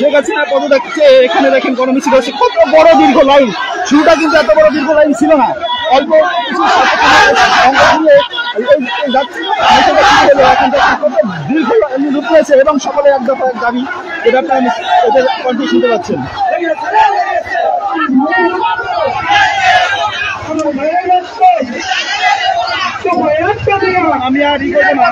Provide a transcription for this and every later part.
শেখ হাসিনা পদত্যাগকে এখানে দেখেন গণমিছিল হচ্ছে, কত বড় দীর্ঘ লাইন। শুরুটা কিন্তু এত বড় দীর্ঘ লাইন ছিল না, অল্প কিছু এখন কত দীর্ঘ রূপ রয়েছে এবং সকলে এক দফা এক দাবি, এটা আপনারা এদের কণ্ঠে শুনতে পাচ্ছেন। আমি আর ই করবো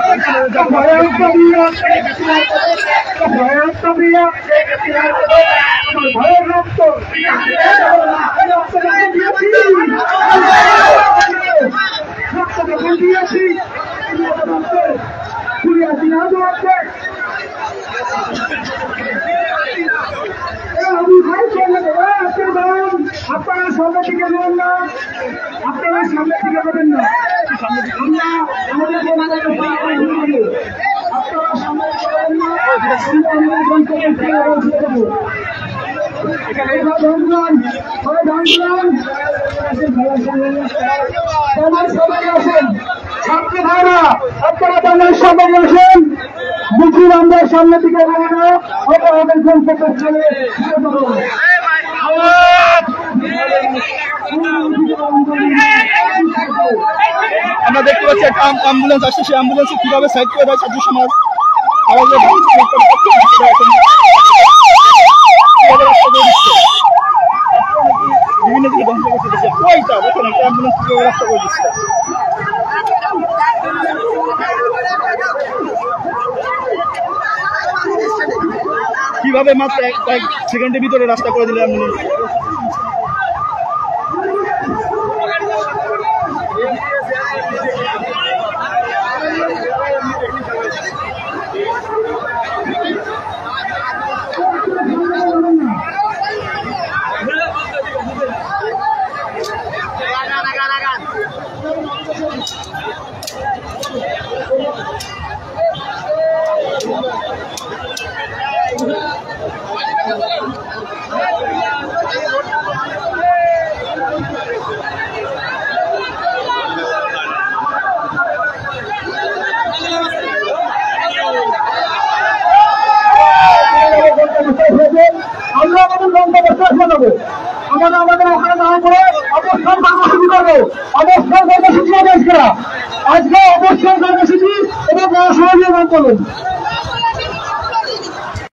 আপনারা সামনে থেকে যাবেন না, আপনারা সামনে থেকে যাবেন না, আপনারা সামনে ছাত্র ভাইরা আপনারা বাংলার সামনে আসেন, মিছিল আমরা সামনে থেকে যাবো না, আমাদের আমরা দেখতে পাচ্ছি একটা অ্যাম্বুলেন্স আসছে, সেই অ্যাম্বুলেন্সে কিভাবে সাইড করে দেয় ছাত্র সমাজ। বিভিন্ন দিকে ধ্বংস করতে দিচ্ছে, কয়টা দেখেন একটা অ্যাম্বুলেন্স কিভাবে রাস্তা করে দিচ্ছে। কিভাবে মাত্র কয়েক সেকেন্ডের ভিতরে রাস্তা করে দিলে অ্যাম্বুলেন্স। আমরা আমাদের গন্তব্যে পৌঁছে আমরা আমাদের ওখানে দাঁড়া করে অবস্থান কর্মসূচি করবো। অবস্থান কর্মসূচি আজকে অবস্থান কর্মসূচি এবং গণসমাবেশ করুন।